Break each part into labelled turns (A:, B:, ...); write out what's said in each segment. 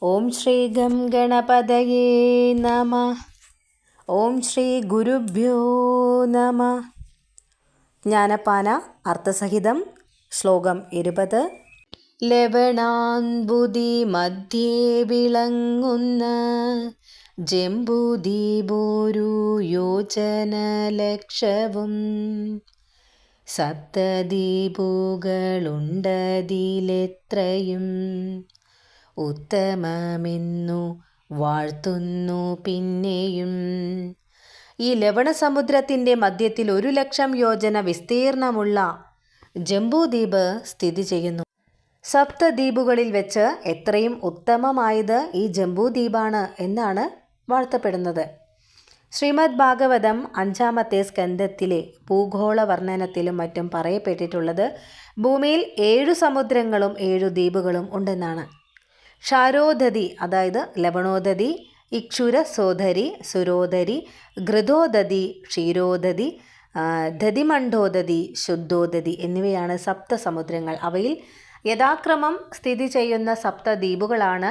A: ഓം Shri gum ഗണപതയേ നമ. ഓം ശ്രീ ഗുരുഭ്യോ നമ. ജ്ഞാനപ്പാന അർത്ഥസഹിതം. ശ്ലോകം 20. ലവണാംബുദി മധ്യേ വിളങ്ങുന്ന ജംബൂദ്വീപൊരു യോജനലക്ഷവും സപ്തദ്വീപുകളുണ്ടതിലെത്രയും ഉത്തമമെന്നു വാഴ്ത്തുന്നു പിന്നെയും. ഈ ലവണസമുദ്രത്തിൻ്റെ മധ്യത്തിൽ 1,00,000 യോജന വിസ്തീർണമുള്ള ജംബൂദ്വീപ് സ്ഥിതി ചെയ്യുന്നു. സപ്തദ്വീപുകളിൽ വെച്ച് എത്രയും ഉത്തമമായത് ഈ ജംബൂദ്വീപാണ് എന്നാണ് വാഴ്ത്തപ്പെടുന്നത്. ശ്രീമദ് ഭാഗവതം 5-ാമത്തെ സ്കന്ധത്തിലെ ഭൂഗോള വർണ്ണനത്തിലും മറ്റും പറയപ്പെട്ടിട്ടുള്ളത് ഭൂമിയിൽ 7 സമുദ്രങ്ങളും 7 ദ്വീപുകളും ഉണ്ടെന്നാണ്. ക്ഷാരോദധി അതായത് ലവണോദധി, ഇക്ഷുരസോദരി, സുരോദരി, ഘൃതോദധി, ക്ഷീരോദധി, ദധിമണ്ഡോദധി, ശുദ്ധോദധി എന്നിവയാണ് സപ്തസമുദ്രങ്ങൾ. അവയിൽ യഥാക്രമം സ്ഥിതി ചെയ്യുന്ന സപ്തദ്വീപുകളാണ്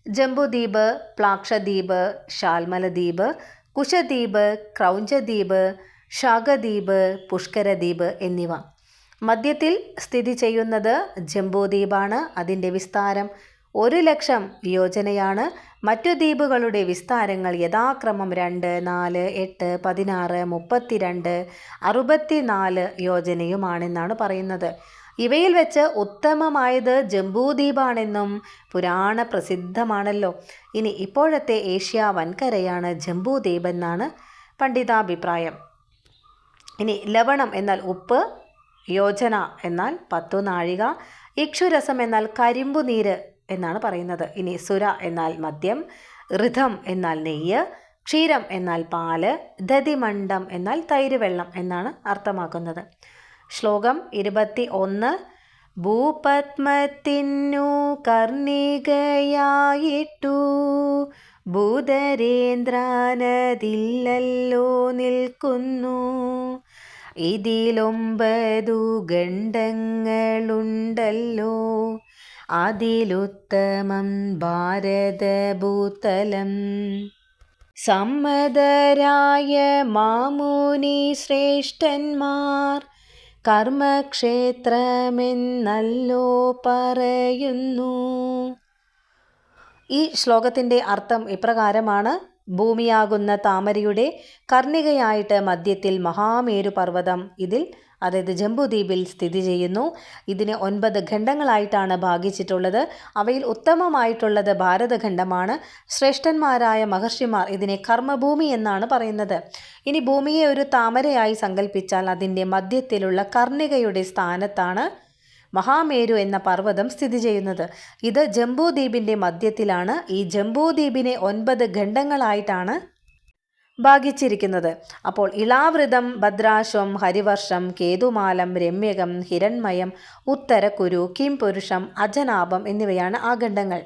A: ജംബൂദ്വീപ്, പ്ലാക്ഷദ്വീപ്, ശാൽമലദ്വീപ്, കുശദ്വീപ്, ക്രൗഞ്ചദ്വീപ്, ശാഖദ്വീപ്, പുഷ്കരദ്വീപ് എന്നിവ. മധ്യത്തിൽ സ്ഥിതി ചെയ്യുന്നത് ജംബൂദ്വീപാണ്. അതിൻ്റെ വിസ്താരം 1,00,000 യോജനയാണ്. മറ്റു ദ്വീപുകളുടെ വിസ്താരങ്ങൾ യഥാക്രമം 2, 4, 8, 16, 32, 64 യോജനയുമാണെന്നാണ് പറയുന്നത്. ഇവയിൽ വെച്ച് ഉത്തമമായത് ജംബൂദ്വീപാണെന്നും പുരാണ പ്രസിദ്ധമാണല്ലോ. ഇനി ഇപ്പോഴത്തെ ഏഷ്യ വൻകരയാണ് ജംബൂദ്വീപ് എന്നാണ് പണ്ഡിതാഭിപ്രായം. ഇനി ലവണം എന്നാൽ ഉപ്പ്, യോജന എന്നാൽ 10 നാഴിക, ഇക്ഷുരസം എന്നാൽ കരിമ്പുനീര് എന്നാണ് പറയുന്നത്. ഇനി സുര എന്നാൽ മദ്യം, ഋതം എന്നാൽ നെയ്യ്, ക്ഷീരം എന്നാൽ പാല്, ദധിമണ്ഡം എന്നാൽ തൈര് വെള്ളം എന്നാണ് അർത്ഥമാക്കുന്നത്. ശ്ലോകം 21. ഭൂപത്മത്തിനു കർണികയായിട്ടു ഭൂധരേന്ദ്രനതില്ലല്ലോ നിൽക്കുന്നു. ഇതിലൊമ്പതു ഖണ്ഡങ്ങളുണ്ടല്ലോ, അതിലുത്തമം ഭാരതഭൂതലം. സമ്മതരായ മാമുനി ശ്രേഷ്ഠന്മാർ കർമ്മക്ഷേത്രമെന്നല്ലോ പറയുന്നു. ഈ ശ്ലോകത്തിൻ്റെ അർത്ഥം ഇപ്രകാരമാണ്. ഭൂമിയാകുന്ന താമരയുടെ കർണികയായിട്ട് മധ്യത്തിൽ മഹാമേരു പർവ്വതം ഇതിൽ അതായത് ജംബൂദ്വീപിൽ സ്ഥിതി ചെയ്യുന്നു. ഇതിനെ 9 ഖണ്ഡങ്ങളായിട്ടാണ് ഭാഗിച്ചിട്ടുള്ളത്. അവയിൽ ഉത്തമമായിട്ടുള്ളത് ഭാരതഖണ്ഡമാണ്. ശ്രേഷ്ഠന്മാരായ മഹർഷിമാർ ഇതിനെ കർമ്മഭൂമി എന്നാണ് പറയുന്നത്. ഇനി ഭൂമിയെ ഒരു താമരയായി സങ്കല്പിച്ചാൽ അതിൻ്റെ മധ്യത്തിലുള്ള കർണികയുടെ സ്ഥാനത്താണ് മഹാമേരു എന്ന പർവ്വതം സ്ഥിതി ചെയ്യുന്നത്. ഇത് ജംബൂദ്വീപിൻ്റെ മധ്യത്തിലാണ്. ഈ ജംബൂദ്വീപിനെ 9 ഖണ്ഡങ്ങളായിട്ടാണ് ഭാഗിച്ചിരിക്കുന്നത്. അപ്പോൾ ഇളാവൃതം, ഭദ്രാശ്വം, ഹരിവർഷം, കേതുമാലം, രമ്യകം, ഹിരൺമയം, ഉത്തരക്കുരു, കിംപുരുഷം, അജനാഭം എന്നിവയാണ് ആ ഖണ്ഡങ്ങൾ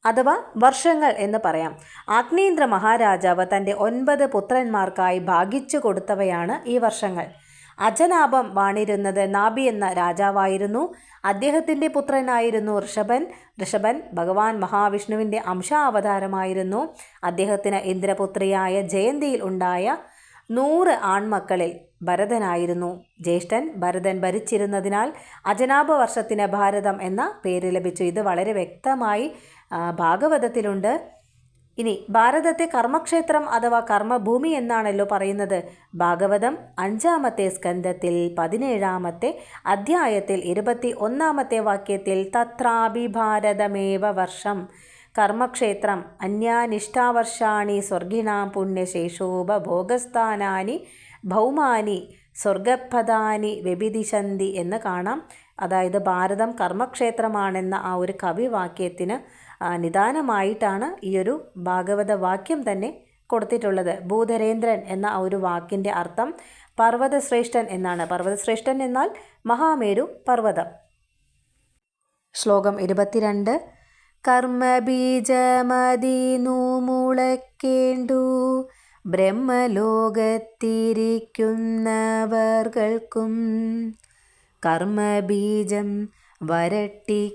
A: അഥവാ വർഷങ്ങൾ എന്ന് പറയാം. ആഗ്നേന്ദ്ര മഹാരാജാവ് തൻ്റെ 9 പുത്രന്മാർക്കായി ഭാഗിച്ചു കൊടുത്തവയാണ് ഈ വർഷങ്ങൾ. അജനാഭം വാണിരുന്നത് നാഭി എന്ന രാജാവായിരുന്നു. അദ്ദേഹത്തിൻ്റെ പുത്രനായിരുന്നു ഋഷഭൻ. ഋഷഭൻ ഭഗവാൻ മഹാവിഷ്ണുവിൻ്റെ അംശാവതാരമായിരുന്നു. അദ്ദേഹത്തിന് ഇന്ദ്രപുത്രിയായ ജയന്തിയിൽ ഉണ്ടായ 100 ആൺമക്കളിൽ ഭരതനായിരുന്നു ജ്യേഷ്ഠൻ. ഭരതൻ ഭരിച്ചിരുന്നതിനാൽ അജനാഭ വർഷത്തിന് ഭാരതം എന്ന പേര് ലഭിച്ചു. ഇത് വളരെ വ്യക്തമായി ഭാഗവതത്തിലുണ്ട്. ഇനി ഭാരതത്തെ കർമ്മക്ഷേത്രം അഥവാ കർമ്മഭൂമി എന്നാണല്ലോ പറയുന്നത്. ഭാഗവതം 5-ാമത്തെ സ്കന്ധത്തിൽ 17-ാമത്തെ അധ്യായത്തിൽ 21-ാമത്തെ വാക്യത്തിൽ തത്രാപി ഭാരതമേവ വർഷം കർമ്മക്ഷേത്രം അന്യാനിഷ്ഠാവർഷാണി സ്വർഗിണാം പുണ്യശേഷോപഭോഗസ്ഥാനാനി ഭൗമാനി സ്വർഗപദാനി വ്യഭിദിശന്തി എന്ന് കാണാം. അതായത് ഭാരതം കർമ്മക്ഷേത്രമാണെന്ന ആ ഒരു കവിവാക്യത്തിന് നിദാനമായിട്ടാണ് ഈ ഒരു ഭാഗവത വാക്യം തന്നെ കൊടുത്തിട്ടുള്ളത്. ഭൂധരേന്ദ്രൻ എന്ന ആ ഒരു വാക്കിൻ്റെ അർത്ഥം പർവ്വതശ്രേഷ്ഠൻ എന്നാണ്. പർവ്വതശ്രേഷ്ഠൻ എന്നാൽ മഹാമേരു പർവ്വതം. ശ്ലോകം 22. കർമ്മബീജമതിനു മുളയ്ക്കേണ്ടു ബ്രഹ്മലോകത്തിരിക്കുന്നവർകൾക്കും കർമ്മബീജം വരട്ടിക്കളഞ്ഞുടൻ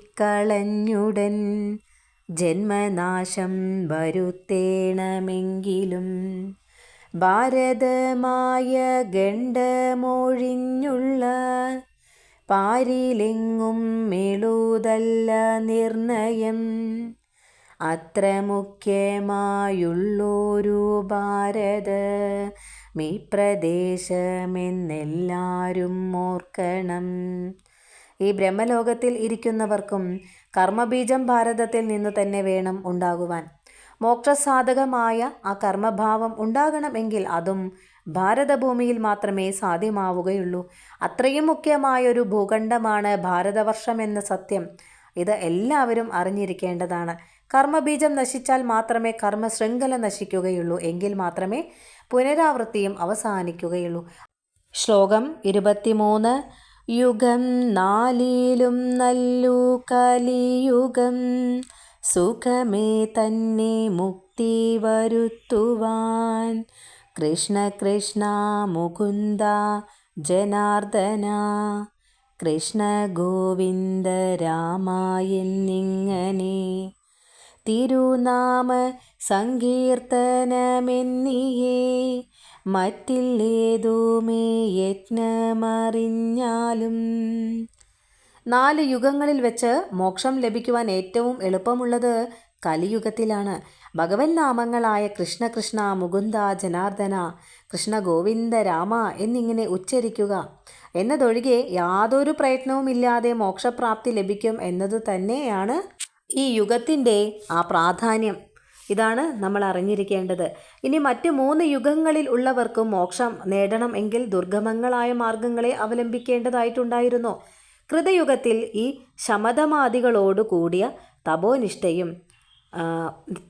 A: ജന്മനാശം വരുത്തേണമെങ്കിലും ഭാരതമായ ഗണ്ഡമൊഴിഞ്ഞുള്ള പാരിലെങ്ങും മെളുതല്ല നിർണയം. അത്ര മുഖ്യമായുള്ളൊരു ഭാരതമീ പ്രദേശമെന്നെല്ലാവരും ഓർക്കണം. ഈ ബ്രഹ്മലോകത്തിൽ ഇരിക്കുന്നവർക്കും കർമ്മബീജം ഭാരതത്തിൽ നിന്നു തന്നെ വേണം ഉണ്ടാകുവാൻ. മോക്ഷസാധകമായ ആ കർമ്മഭാവം ഉണ്ടാകണമെങ്കിൽ അതും ഭാരതഭൂമിയിൽ മാത്രമേ സാധ്യമാവുകയുള്ളൂ. അത്രയും മുഖ്യമായൊരു ഭൂഖണ്ഡമാണ് ഭാരതവർഷം എന്ന സത്യം. ഇത് എല്ലാവരും അറിഞ്ഞിരിക്കേണ്ടതാണ്. കർമ്മബീജം നശിച്ചാൽ മാത്രമേ കർമ്മശൃംഖല നശിക്കുകയുള്ളൂ. എങ്കിൽ മാത്രമേ പുനരാവൃത്തിയും അവസാനിക്കുകയുള്ളൂ. ശ്ലോകം 23. യുഗം നാലിലും നല്ലു കലിയുഗം സുഖമേ തന്നെ മുക്തി വരുത്തുവാൻ. കൃഷ്ണ കൃഷ്ണ മുകുന്ദ ജനാർദ്ദന കൃഷ്ണ ഗോവിന്ദ രാമ എന്നിങ്ങനെ തിരുനാമ സങ്കീർത്തനമെന്നിയേ മറ്റില്ലേതുമേ യജ്ഞമറിഞ്ഞാലും. 4 യുഗങ്ങളിൽ വെച്ച് മോക്ഷം ലഭിക്കുവാൻ ഏറ്റവും എളുപ്പമുള്ളത് കലിയുഗത്തിലാണ്. ഭഗവൻ നാമങ്ങളായ കൃഷ്ണ കൃഷ്ണ മുകുന്ദ ജനാർദ്ദന കൃഷ്ണ ഗോവിന്ദ രാമ എന്നിങ്ങനെ ഉച്ചരിക്കുക എന്നതൊഴികെ യാതൊരു പ്രയത്നവുമില്ലാതെ മോക്ഷപ്രാപ്തി ലഭിക്കും എന്നതു തന്നെയാണ് ഈ യുഗത്തിൻ്റെ ആ പ്രാധാന്യം. ഇതാണ് നമ്മൾ അറിഞ്ഞിരിക്കേണ്ടത്. ഇനി മറ്റ് 3 യുഗങ്ങളിൽ ഉള്ളവർക്കും മോക്ഷം നേടണം എങ്കിൽ ദുർഗമങ്ങളായ മാർഗങ്ങളെ അവലംബിക്കേണ്ടതായിട്ടുണ്ടായിരുന്നു. കൃതയുഗത്തിൽ ഈ ശമതമാദികളോട് കൂടിയ തപോനിഷ്ഠയും,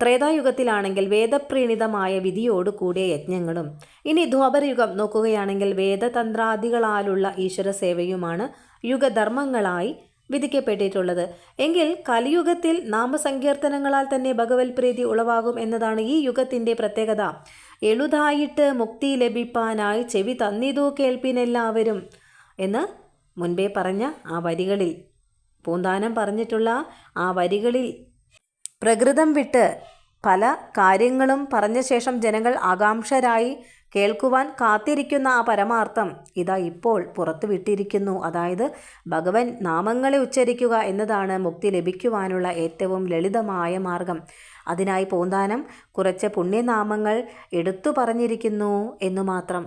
A: ത്രേതായുഗത്തിലാണെങ്കിൽ വേദപ്രീണിതമായ വിധിയോട് കൂടിയ യജ്ഞങ്ങളും, ഇനി ദ്വാപരയുഗം നോക്കുകയാണെങ്കിൽ വേദതന്ത്രാദികളാലുള്ള ഈശ്വര സേവയുമാണ് യുഗധർമ്മങ്ങളായി വിധിക്കപ്പെട്ടിട്ടുള്ളത്. എങ്കിൽ കലിയുഗത്തിൽ നാമസങ്കീർത്തനങ്ങളാൽ തന്നെ ഭഗവത് പ്രീതി ഉളവാകും എന്നതാണ് ഈ യുഗത്തിൻ്റെ പ്രത്യേകത. എളുതായിട്ട് മുക്തി ലഭിപ്പാനായി ചെവി തന്നിതു കേൾപ്പിനെല്ലാവരും എന്ന് മുൻപേ പറഞ്ഞ ആ വരികളിൽ, പൂന്താനം പറഞ്ഞിട്ടുള്ള ആ വരികളിൽ പ്രകൃതം വിട്ട് പല കാര്യങ്ങളും പറഞ്ഞ ശേഷം ജനങ്ങൾ ആകാംക്ഷരായി കേൾക്കുവാൻ കാത്തിരിക്കുന്ന ആ പരമാർത്ഥം ഇതാ ഇപ്പോൾ പുറത്തു വിട്ടിരിക്കുന്നു. അതായത് ഭഗവൻ നാമങ്ങളെ ഉച്ചരിക്കുക എന്നതാണ് മുക്തി ലഭിക്കുവാനുള്ള ഏറ്റവും ലളിതമായ മാർഗം. അതിനായി പൂന്താനം കുറച്ച് പുണ്യനാമങ്ങൾ എടുത്തു പറഞ്ഞിരിക്കുന്നു എന്നു മാത്രം.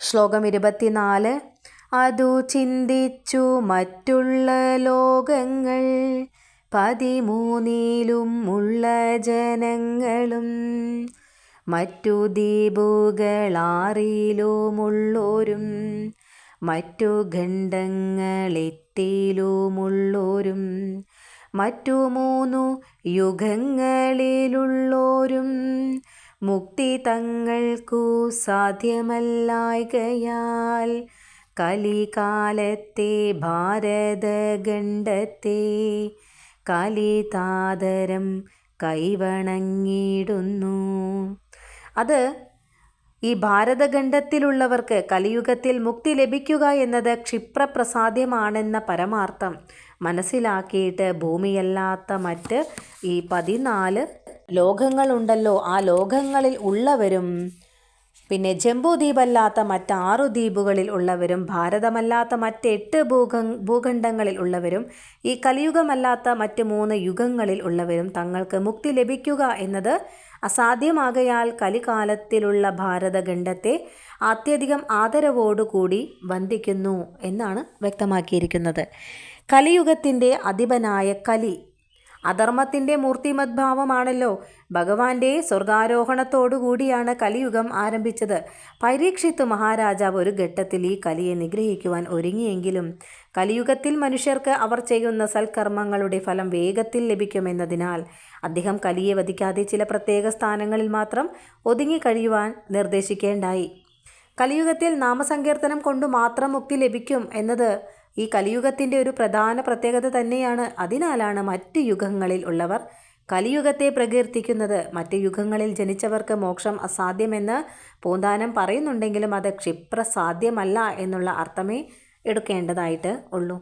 A: ശ്ലോകം 24. അതു ചിന്തിച്ചു മറ്റുള്ള ലോകങ്ങൾ 13 ഉള്ള ജനങ്ങളും മറ്റു ദ്വീപുകളാറിലുമുള്ളോരും മറ്റു ഖണ്ഡങ്ങളെട്ടിലുമുള്ളോരും മറ്റു 3 യുഗങ്ങളിലുള്ളോരും മുക്തി തങ്ങൾക്കു സാധ്യമല്ലായ്കയാൽ കലികാലത്തെ ഭാരതഖണ്ഡത്തെ കലിതാദരം കൈവണങ്ങിടുന്നു. അത് ഈ ഭാരതഖണ്ഡത്തിലുള്ളവർക്ക് കലിയുഗത്തിൽ മുക്തി ലഭിക്കുക എന്നത് ക്ഷിപ്രപ്രസാദ്യമാണെന്ന പരമാർത്ഥം മനസ്സിലാക്കിയിട്ട് ഭൂമിയല്ലാത്ത മറ്റ് ഈ 14 ലോകങ്ങളുണ്ടല്ലോ, ആ ലോകങ്ങളിൽ ഉള്ളവരും പിന്നെ ജംബൂദ്വീപല്ലാത്ത മറ്റ് 6 ദ്വീപുകളിൽ ഉള്ളവരും ഭാരതമല്ലാത്ത മറ്റ് 8 ഭൂഖണ്ഡങ്ങളിൽ ഉള്ളവരും ഈ കലിയുഗമല്ലാത്ത മറ്റ് 3 യുഗങ്ങളിൽ ഉള്ളവരും തങ്ങൾക്ക് മുക്തി ലഭിക്കുക എന്നത് അസാധ്യമാകയാൽ കലികാലത്തിലുള്ള ഭാരതഖണ്ഡത്തെ അത്യധികം ആദരവോടുകൂടി വന്ദിക്കുന്നു എന്നാണ് വ്യക്തമാക്കിയിരിക്കുന്നത്. കലിയുഗത്തിൻ്റെ അധിപനായ കലി അധർമ്മത്തിൻ്റെ മൂർത്തിമദ്ഭാവമാണല്ലോ. ഭഗവാന്റെ സ്വർഗാരോഹണത്തോടുകൂടിയാണ് കലിയുഗം ആരംഭിച്ചത്. പരീക്ഷിത്ത് മഹാരാജാവ് ഒരു ഘട്ടത്തിൽ ഈ കലിയെ നിഗ്രഹിക്കുവാൻ ഒരുങ്ങിയെങ്കിലും കലിയുഗത്തിൽ മനുഷ്യർക്ക് അവർ ചെയ്യുന്ന സൽക്കർമ്മങ്ങളുടെ ഫലം വേഗത്തിൽ ലഭിക്കുമെന്നതിനാൽ അദ്ദേഹം കലിയെ വധിക്കാതെ ചില പ്രത്യേക സ്ഥാനങ്ങളിൽ മാത്രം ഒതുങ്ങിക്കഴിയുവാൻ നിർദ്ദേശിക്കേണ്ടായി. കലിയുഗത്തിൽ നാമസങ്കീർത്തനം കൊണ്ട് മാത്രം മുക്തി ലഭിക്കും എന്നത് ഈ കലിയുഗത്തിൻ്റെ ഒരു പ്രധാന പ്രത്യേകത തന്നെയാണ്. അതിനാലാണ് മറ്റ് യുഗങ്ങളിൽ ഉള്ളവർ കലിയുഗത്തെ പ്രകീർത്തിക്കുന്നത്. മറ്റ് യുഗങ്ങളിൽ ജനിച്ചവർക്ക് മോക്ഷം അസാധ്യമെന്ന് പൂന്താനം പറയുന്നുണ്ടെങ്കിലും അത് ക്ഷിപ്രസാധ്യമല്ല എന്നുള്ള അർത്ഥമേ എടുക്കേണ്ടതായിട്ട് ഉള്ളൂ.